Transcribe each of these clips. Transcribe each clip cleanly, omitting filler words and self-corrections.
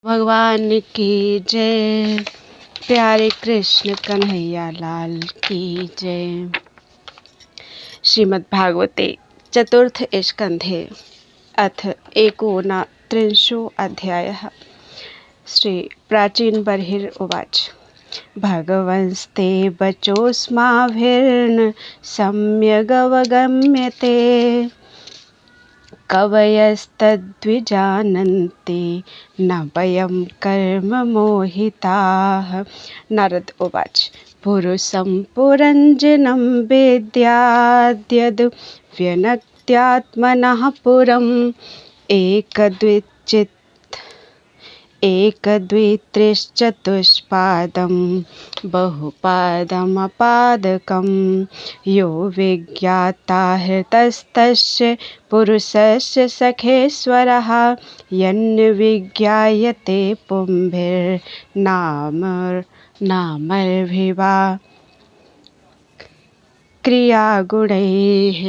भगवान की जय। प्यारे कृष्ण कन्हैया लाल की जय। श्रीमद्भागवते चतुर्थ स्कंधे अथ एकोनत्रिंशो अध्यायः। श्री प्राचीन बर्हिर् उवाच। भगवंस्ते वचोऽस्माभिर्न सम्यगवगम्यते कवयस्तद्विजानन्ति न वयं कर्म मोहिताः। नारद उवाच। पुरुषं पुरञ्जनं वेद्याद्यद् व्यनक्त्यात्मनः पुरम् एकद्वित्रिश्चतुष्पादं बहुपादमपादकं यो विज्ञाता हृतस्तस्य पुरुषस्य सखेश्वरः यन्विज्ञायते पुंभिर्नामर्भिवा क्रियागुणैः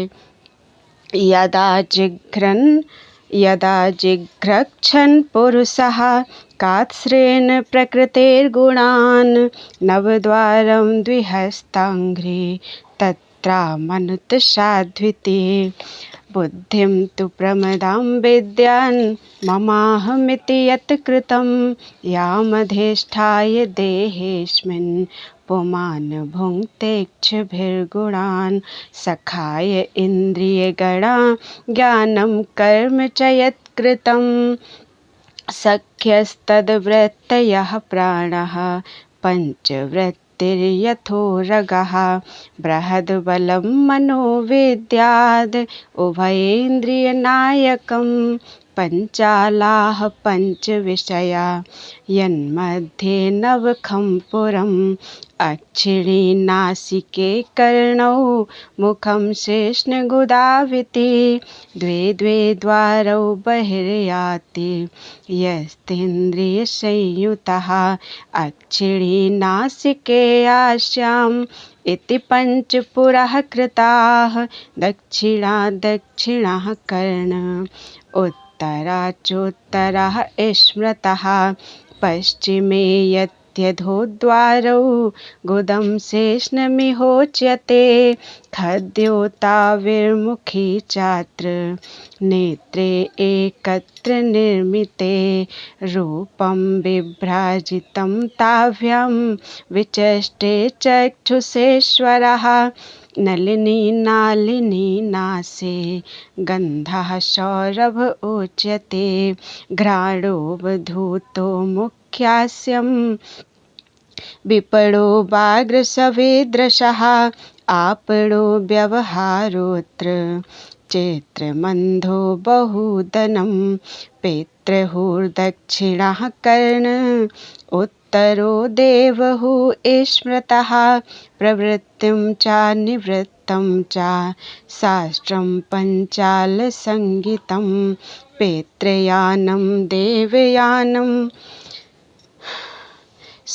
यदा जिघ्रक्षन् पुरुषः कात्स्रेण प्रकृतेर्गुणान् नवद्वारं द्विहस्ताङ्घ्रि तत्रामनुतसाध्विति बुद्धिं तु प्रमदां विद्यान् ममाहमिति यत् कृतं यामधिष्ठाय देहेऽस्मिन् पुमान् भुङ्क्तेच्छभिर्गुणान् सखाय इन्द्रियगणा ज्ञानं कर्म च यत्कृतं सख्यस्तद्वृत्तयः प्राणः पञ्चवृत्तिर्यथोरगः बृहद्बलं मनोविद्याद् उभयेन्द्रियनायकं पञ्चालाः पञ्चविषया यन्मध्ये नवखं पुरम् अक्षिणी नासिके कर्णौ मुखं शेषनगुदाविति द्वे द्वारौ बहिर्याति यस्तेन्द्रियसंयुतः अक्षिणी नासिके आस्याम् इति पञ्चपुरः कृताः दक्षिणः कर्ण उत्तराचोत्तरः स्मृतः पश्चिमे यद्यधोद्वारौ गुदं शेषनमिहोच्यते खद्योताविर्मुखी चात्र नेत्रे एकत्र निर्मिते रूपं विभ्राजितं ताभ्यां विचष्टे चक्षुषेश्वरः नलिनी नालिनी नासे गन्धः सौरभ उच्यते घ्राणोऽवधूतो मुख्यास्यं विपणो वाग्रसवेदृशः आपणो व्यवहारोऽत्र चैत्रमन्धो बहुदनं पितृहुर्दक्षिणः कर्ण उत्तरो देवहु स्मृतः प्रवृत्तिं च निवृत्तं च शास्त्रं पञ्चालसंहितं पितृयानं देवयानं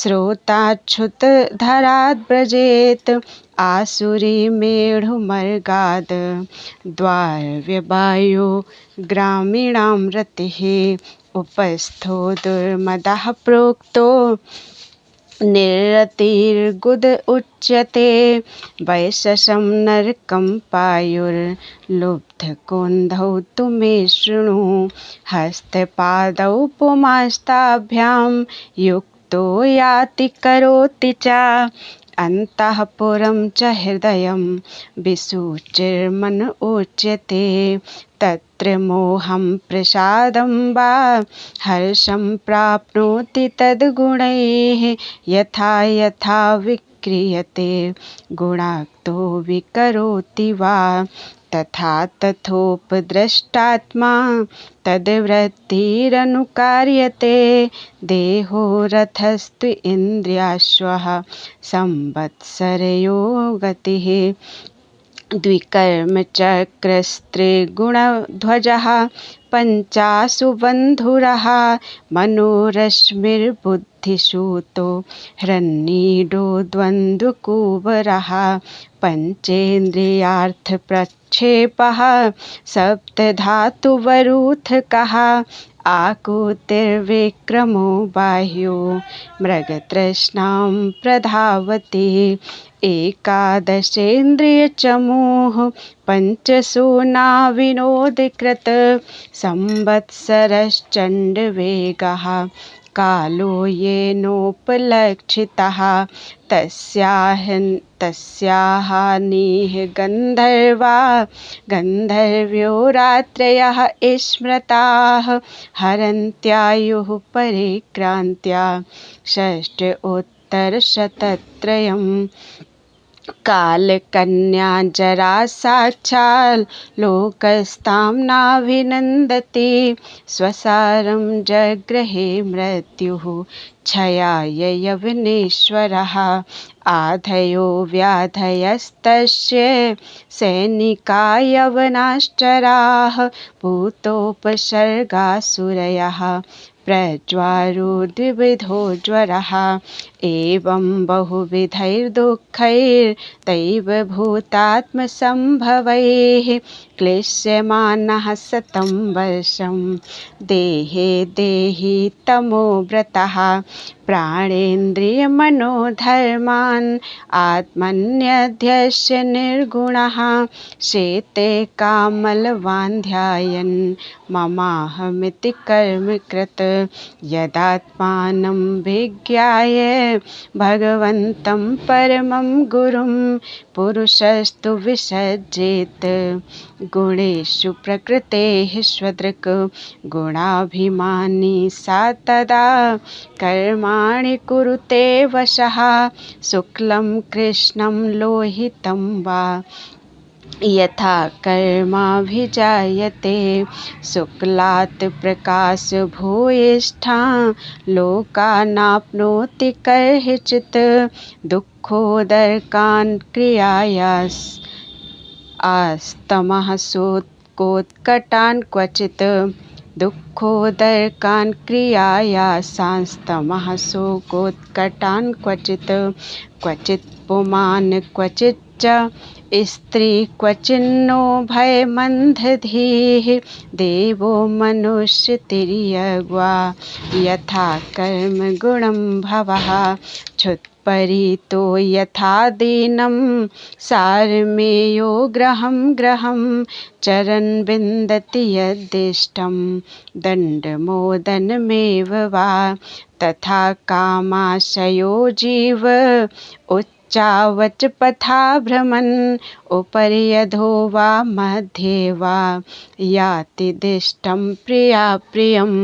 श्रोताच्छुतधराद् व्रजेत् आसुरी मेढुमर्गाद् द्वारव्यवायो ग्रामीणां रतिः उपस्थो दुर्मदः प्रोक्तो निरतिर्गुद उच्यते वैशसं नरकं पायुर्लुब्धकुन्धौ तु मे शृणु हस्तपादौ पुमास्ताभ्यां युक्तो याति करोति च अन्तःपुरं च हृदयं विसूचिर्मन उच्यते तत्र मोहं प्रसादं वा हर्षं प्राप्नोति तद्गुणैः यथा यथा विक्रियते गुणाक्तो विकरोति वा तथा तथोपद्रष्टात्मा तद्वृत्तिरनुकार्यते देहो रथस्तु इन्द्रियाश्वः संवत्सरयो गतिः द्विकर्मचक्रस्त्रिगुणध्वजः पञ्चासु बन्धुरः मनोरश्मिर्बुद्धिसूतो हृन्नीडो द्वन्द्वकुवरः पञ्चेन्द्रियार्थप्रक्षेपः सप्तधातुवरूथकः आकुतिर्विक्रमो बाह्यो मृगतृष्णां प्रधावति। एकादशेन्द्रियचमूः पञ्चसु नाविनोदकृत संवत्सरश्चण्डवेगः कालो येनोपलक्षितः। तस्याहानिः गन्धर्व्यो रात्रयः स्मृताः हरन्त्यायुः परिक्रान्त्या षष्ठोत्तरशतत्रयम्। कालकन्या जरा साक्षात् लोकस्तां नाभिनन्दति स्वसारं जगृहे मृत्युः क्षयाय यवनेश्वरः। आधयो व्याधयस्तस्य सैनिका यवनाश्चराः भूतोपसर्गासुरयः प्रज्वारो द्विविधो ज्वरः। एवं बहुविधैर्दुःखैर्दैवभूतात्मसम्भवैः क्लिश्यमानः शतं वर्षं देहे देहि तमोव्रतः। प्राणेन्द्रियमनोधर्मान् आत्मन्यध्यस्य निर्गुणः शेते कामलवान् ध्यायन् ममाहमिति कर्म कृत्। यदात्मानं विज्ञाय भगवन्तं परमं गुरुं पुरुषस्तु विसज्जेत गुणेषु प्रकृतेः स्वदृक्। गुणाभिमानी सा तदा कर्माणि कुरुते वशः शुक्लं कृष्णं लोहितं वा यथा कर्माभिजायते। शुक्लात् प्रकाशभूयिष्ठा लोकानाप्नोति कर्हिचित् दुःखोदर्कान् क्रियायास् आस्तमः शोकोत्कटान् क्वचित्। दुःखोदर्कान् क्रियायासांस्तमः शोकोत्कटान् क्वचित्। क्वचित् पुमान् क्वचिच्च स्त्री क्वचिन्नो भयमन्धधीः देवो मनुष्यतिर्यग्वा यथा कर्म गुणं भवः। क्षुत्परीतो यथा दीनं सारमेयो ग्रहं चरन् विन्दति यद्दिष्टं दण्डमोदनमेव वा। तथा कामाशयो जीव उच्चावचपथा भ्रमन् उपरि अधो वा मध्ये वा याति दिष्टं प्रियाप्रियम्।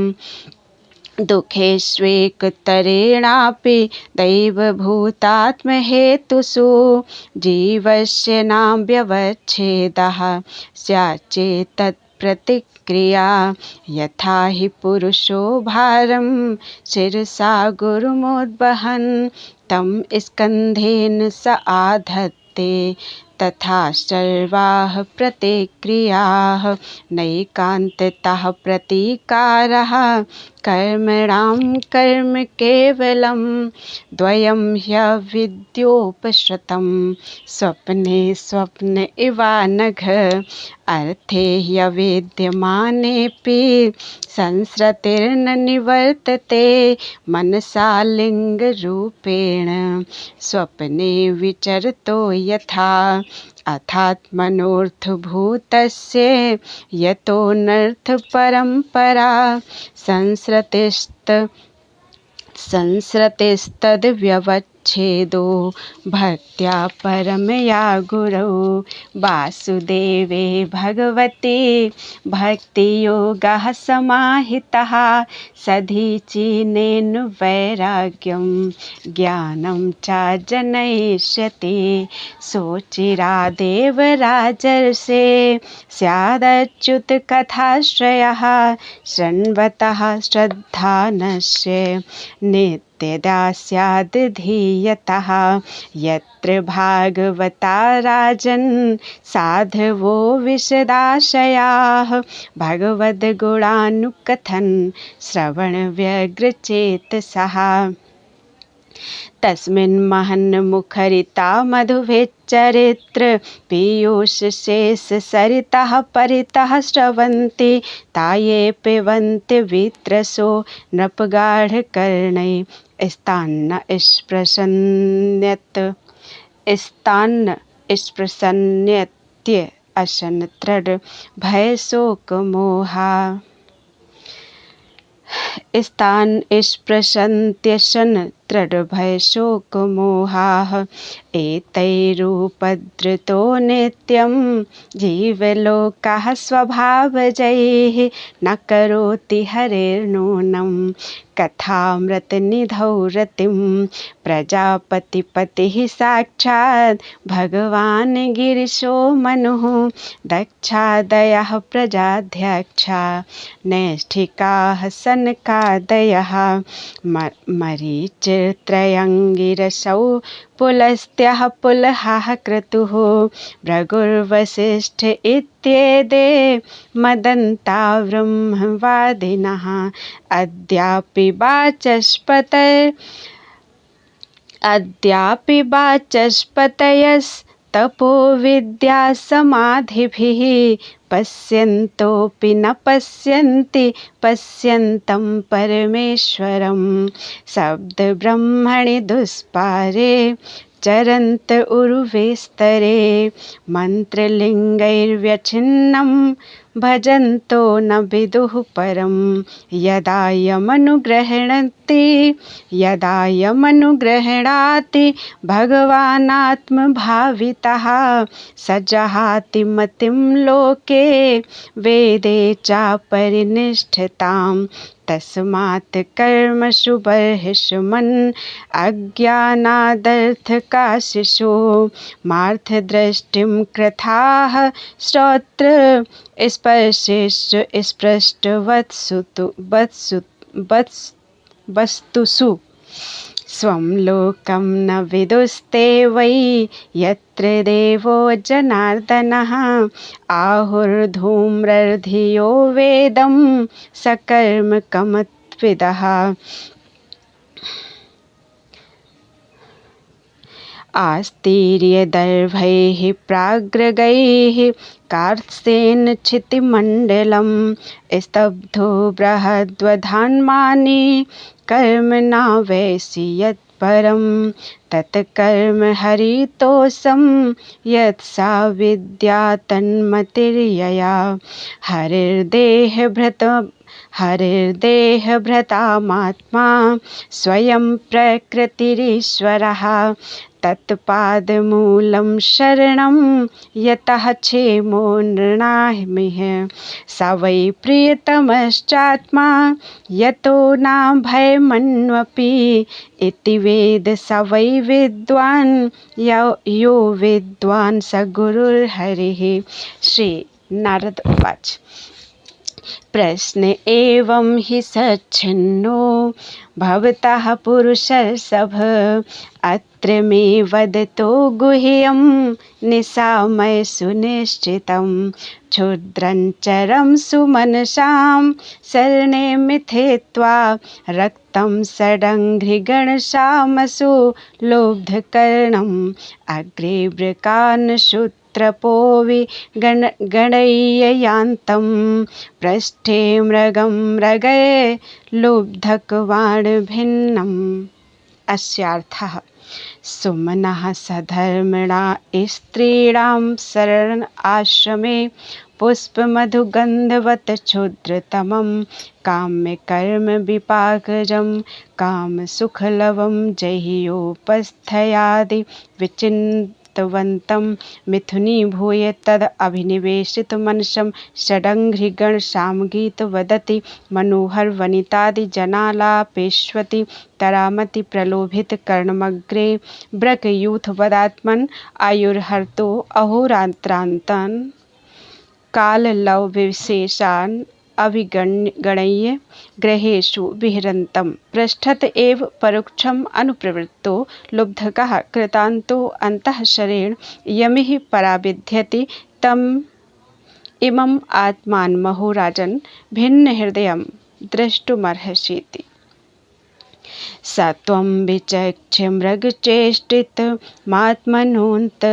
दुःखेष्वेकतरेणापि दैवभूतात्महेतुषु जीवस्य नाव्यवच्छेदः स्याच्चेत्तत्प्रतिक्रिया। यथा हि पुरुषो भारं शिरसा गुरुमुद्वहन् तं स्कन्धेन स आधत्ते तथा सर्वाः प्रतिक्रियाः नैकान्ततः प्रतीकारः कर्मणां कर्म केवलं द्वयं ह्यविद्योपश्रुतं स्वप्ने स्वप्न इवानघ। अर्थे ह्यविद्यमानेऽपि संसृतिर्न निवर्तते मनसा लिङ्गरूपेण स्वप्ने विचरतो यथा। अथात्मनोऽर्थभूतस्य यतोऽनर्थपरम्परा संसृतिस्तद्व्यवच्छेदो भक्त्या परमया गुरौ। वासुदेवे भगवते भक्तियोगः समाहितः सधीचीनेन वैराग्यं ज्ञानं चार्जनयिष्यति। सोचिरादेव राजर्षे स्यादच्युतकथाश्रयः शृण्वतः श्रद्धानस्य नित्यदा स्यादधीयतः। यत्र भागवता राजन् साधवो विशदाशयाः भगवद्गुणानुकथन् श्रवणव्यग्रचेतसः। तस्मिन् महन्मुखरिता मधुभिश्चरित्र पीयूषशेष सरितः परितः स्रवन्ति ताये पिबन्ति वित्रसो नृपगाढकर्णैः स्तान्न स्पृशन्यत्य अशनत्रड भयशोकमोहा स्थान स्पृशन्त्यशन तृढभयशोकमोहाः एतैरुपद्रुतो नित्यं जीवलोकः स्वभावजैः न करोति हरेर्नूनं कथामृतनिधौ रतिं प्रजापतिपतिः साक्षात् भगवान् गिरिशो मनुः दक्षादयः प्रजाध्यक्षा नैष्ठिकाः सनकादयः मरीचिर्त्रयङ्गिरसौ पुलस्त्यः पुलहः क्रतुः भृगुर्वसिष्ठ इत्येते मदन्ता ब्रह्मवादिनः अद्यापि वाचस्पतयस्तपो विद्यासमाधिभिः पश्यन्तोऽपि न पश्यन्ति पश्यन्तं परमेश्वरं शब्दब्रह्मणि दुष्पारे चरन्त उर्वेस्तरे मन्त्रलिङ्गैर्व्यच्छिन्नं भजन्तो न विदुः परं यदा यमनुगृह्णाति भगवानात्मभावितः स जहाति मतिं लोके वेदे चापरिनिष्ठिताम् तस्मात् कर्मसु बर्हिषुमन् अज्ञानादर्थकाशिषु मार्थदृष्टिं कृथाः श्रोत्र स्पर्शेषु स्पृष्टवस्तुषु स्वं लोकं न विदुस्ते वै यत्र देवो जनार्दनः आहुर्धूम्रधियो वेदं सकर्मकमत्विदः आस्तीर्यदर्भैः प्राग्रगैः कार्त्स्येन क्षितिमण्डलं स्तब्धो बृहद्वधान्मानि कर्मणा वैसि यत्परं तत्कर्म हरितोषं यत् सा विद्या तन्मतिर्यया हरिर्देहभृतामात्मा स्वयं प्रकृतिरीश्वरः तत्पादमूलं शरणं यतः क्षेमो नृणामिह स वै प्रियतमश्चात्मा यतो नाभयमन्वपि इति वेद स वै विद्वान् यो विद्वान् स गुरुर्हरिः। श्री नारद उवाच प्रश्न एवं हि सच्छिन्नो भवतः पुरुषर्षभ अत्र मे वदतो गुह्यं निशामय सुनिश्चितं क्षुद्रञ्चरं सुमनसां शरणे मिथित्वा रक्तं षडङ्घ्रिगणशामसु लोब्धकर्णम् अग्रे वृकान्शूत्रपोवि गणय्यान्तं पृष्ठे मृगं मृगये लुब्धकवाणभिन्नम्। अस्यार्थः सुमनः सधर्मिणा स्त्रीणां शरण आश्रमे पुष्पमधुगन्धवत् क्षुद्रतमं काम्यकर्म विपाकजं कामसुखलवं जह्योपस्थयादि विचिन्तवन्तं मिथुनीभूय तद् अभिनिवेशितमनसं षडङ्घ्रिगणशामगीत वदति मनोहर वनितादिजनालापेष्वति तरामति प्रलोभित कर्णमग्रे ब्रकयूथवदात्मन् आयुर्हर्तो अहोरात्रान्तान् काललवविशेषान् अभिगणय्य गृहेषु विहरन्तं पृष्ठत एव परोक्षम् अनुप्रवृत्तो लुब्धकः कृतान्तो अन्तःशरेण यमिः पराविध्यति तम् इमम् आत्मानं महोराजन् भिन्नहृदयं द्रष्टुमर्हसीति। स त्वं विचक्ष्य मृगचेष्टितमात्मनोऽन्त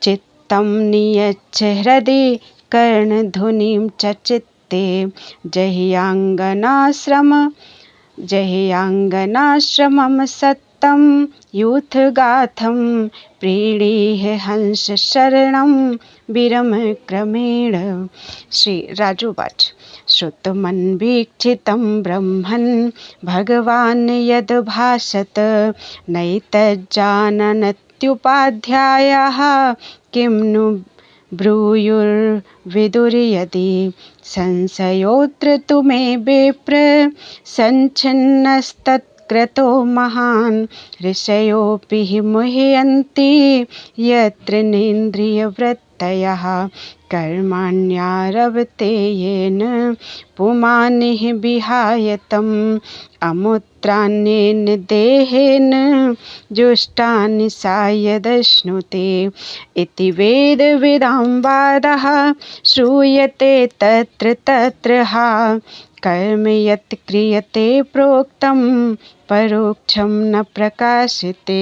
चित्तं नियच्छ हृदि कर्णधुनिं च चित्ते जह्याङ्गनाश्रमं सत्तं यूथगाथं प्रीणीह हंस शरणं विरमक्रमेण। श्री राजोवाच श्रुतमन्वीक्षितं ब्रह्मन् भगवान् यद्भाषत नैतज्जानन्त्युपाध्यायाः किं नु ब्रूयुर्विदुर्यदि संशयोऽत्र तु मे विप्र सञ्छिन्नस्तत्क्रतो महान् ऋषयोऽपि हि मुह्यन्ति यत्र नेन्द्रियवृत्तयः कर्माण्यारभते येन पुमानिः विहाय तम् अमुत्राण्येन देहेन जुष्टानि सा यदश्नुते इति वेदविदां वादः श्रूयते तत्र तत्र हा कर्म यत् क्रियते प्रोक्तं परोक्षं न प्रकाशिते।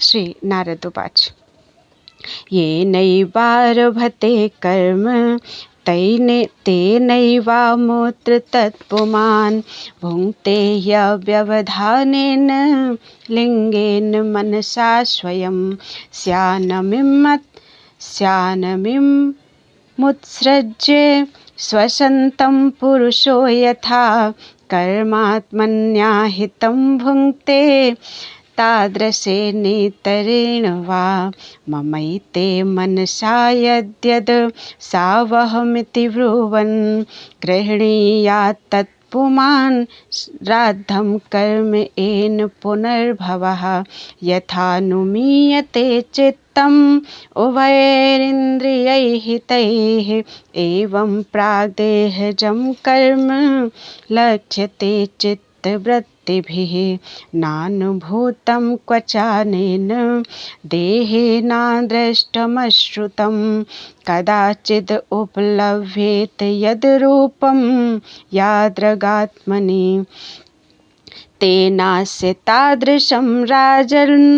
श्री नारद उवाच येनैवारभते कर्म तेनैवामुत्र तत्पुमान् भुङ्क्ते ह्यव्यवधानेन लिङ्गेन मनसा स्वयं स्यानमिमुत्सृज्य स्वसन्तं पुरुषो यथा कर्मात्मन्याहितं भुङ्क्ते तादृशे नेतरेण वा ममैते मनसा यद्यद् सावहमिति ब्रुवन् गृह्णीयात् तत्पुमान् श्राद्धं कर्म येन पुनर्भवः यथानुमीयते चित्तम् उभयैरिन्द्रियैः तैः एवं प्राग्देहजं कर्म लक्ष्यते चित्तवृत्तिभिः नानुभूतं क्वचानेन देहेनादृष्टमश्रुतं कदाचिद् उपलभ्येत यद् रूपं यादृगात्मनि तेनास्य तादृशं राजन्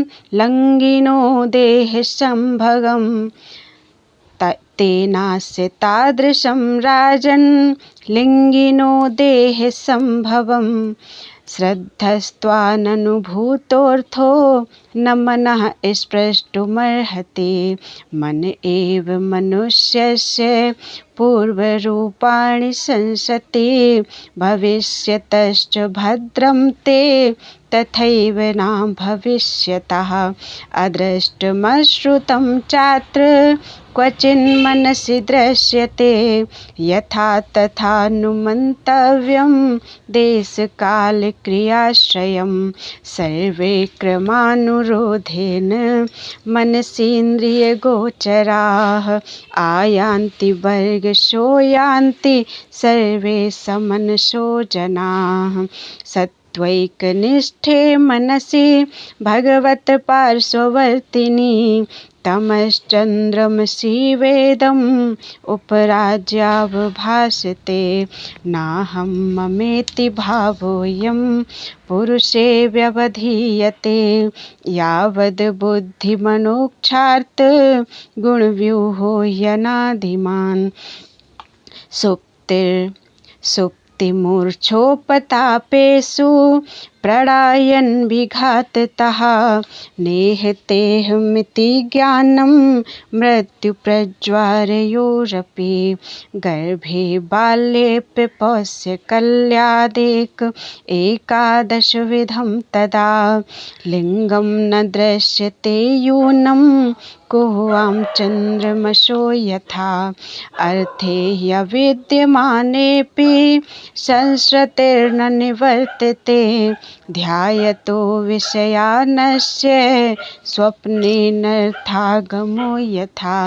लङ्गिनो देहसम्भगम् तेनास्य तादृशं राजन् लिङ्गिनो देहसम्भवम् श्रद्धस्त्वाननुभूतोऽर्थो न मनः स्पृष्टुमर्हति मन एव मनुष्यस्य पूर्वरूपाणि संसति भविष्यतश्च भद्रं ते तथैव न भविष्यतः अदृष्टमश्रुतं चात्र क्वचिन्मनसि दृश्यते यथा तथानुमन्तव्यं देशकालक्रियाश्रयं सर्वे क्रमानुरोधेन मनसीन्द्रियगोचराः आयान्ति वर्गशो यान्ति सर्वे समनसो जनाः सत्त्वैकनिष्ठे मनसि भगवत् पार्श्ववर्तिनि तमश्चन्द्रमसि वेदम् उपराज्यावभासते नाहं ममेति भावोऽयं पुरुषे व्यवधीयते यावद् बुद्धिमनोक्षार्थ गुणव्यूहो यनादिमान् सुप्तिमूर्छोपतापेषु प्रणायन् विघाततः नेहतेऽहमिति ज्ञानं मृत्युप्रज्वारयोरपि गर्भे बाल्ये पौस्य कल्यादेक एकादशविधं तदा लिङ्गं न दृश्यते यूनं कुह्वां चन्द्रमसो यथा अर्थे ह्यविद्यमानेऽपि संसृतिर्न निवर्तते ध्यायतो विषयानस्य स्वप्नेनर्थागमो यथा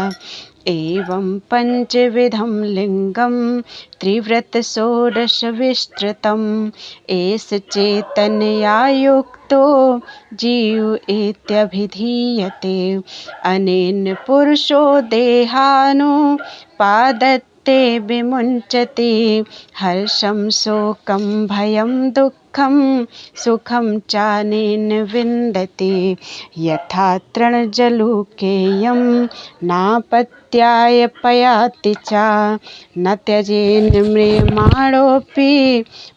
एवं पञ्चविधं लिङ्गं त्रिव्रतषोडशविस्तृतम् एष चेतनया युक्तो जीव इत्यभिधीयते अनेन पुरुषो देहानुपादत्ते ते विमुञ्चति हर्षं शोकं भयं दुःखं सुखं चानेन विन्दति यथा तृणजलुकेयं नापत्याय पयाति च न त्यजेन म्रियमाणोऽपि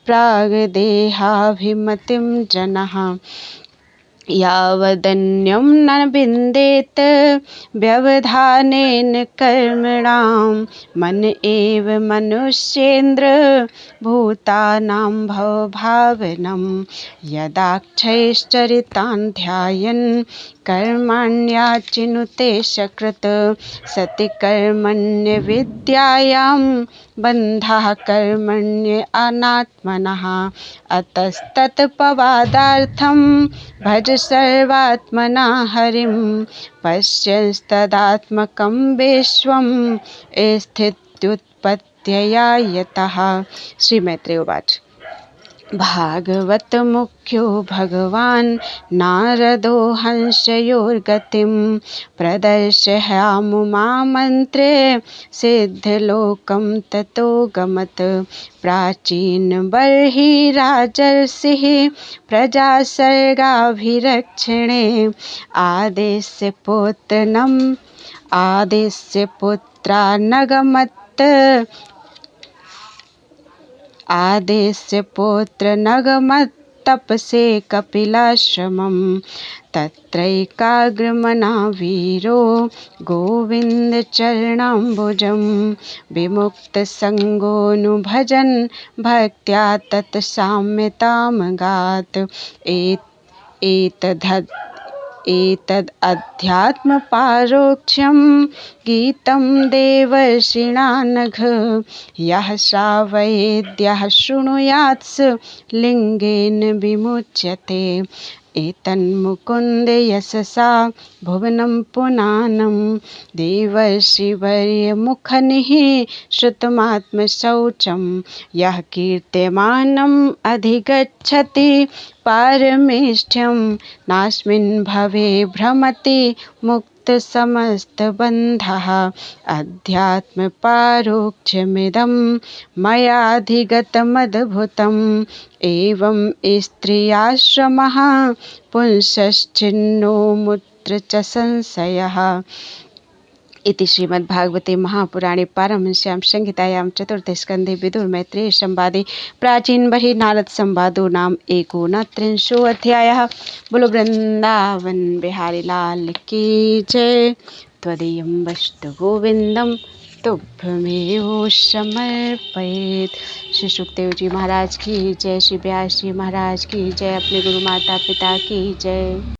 प्राग्देहाभिमतिं जनः यावदन्यं न विन्देत व्यवधानेन कर्मणां मन एव मनुष्येन्द्र भूतानां भवभावनं यदाक्षैश्चरितान् ध्यायन् कर्मण्याचिनुते सकृत् सति कर्मण्यविद्यायां बन्धः कर्मण्य अनात्मनः अतस्तत्पवादार्थं भज सर्वात्मना हरिं पश्यंस्तदात्मकं विश्वं स्थित्युत्पत्त्यया यतः। श्री मैत्रेय उवाच। भागवत मुख्यो भगवान् नारदो हंसयोर्गतिं प्रदर्शयामुमामन्त्रे सिद्धलोकं ततो गमत् प्राचीनबर्हिराजर्षिः प्रजासर्गाभिरक्षणे आदेश्य पुत्रनगमत्तपसे कपिलाश्रमं तत्रैकाग्रमना वीरो गोविन्दचरणाम्बुजं विमुक्तसङ्गोऽनुभजन् भक्त्या तत्साम्यतामगात् एतदध्यात्मपारोक्ष्यं गीतं देवर्षिणानघ यः श्रावयेद्यः शृणुयात्स लिङ्गेन विमुच्यते एतन्मुकुन्द यशसा भुवनं पुनानं देवर्षिवर्यमुखनिः श्रुतमात्मशौचं यः कीर्त्यमानम् अधिगच्छति पारमेष्ठ्यं नास्मिन् भवे भ्रमति मुक्तसमस्तबन्धः अध्यात्मपारोक्ष्यमिदं मयाधिगतमद्भुतम् एवं स्त्रियाश्रमः पुंसश्चिन्नो मुत्र च संशयः। इति श्रीमद्भागवते महापुराणे पारमहंस्यां संहितायां चतुर्थे स्कन्धे विदुर मैत्रेय संवादे प्राचीनबर्हि नारद संवादो नाम एकोनत्रिंशोऽध्यायः। बोलो वृंदावन बिहारी लाल की जय। त्वदीयं वस्तु गोविंदम तुभ्यमेव समर्पयेत्। श्री सुखदेव जी महाराज की जय। श्री व्यास जी महाराज की जय। अपने गुरु माता पिता की जय।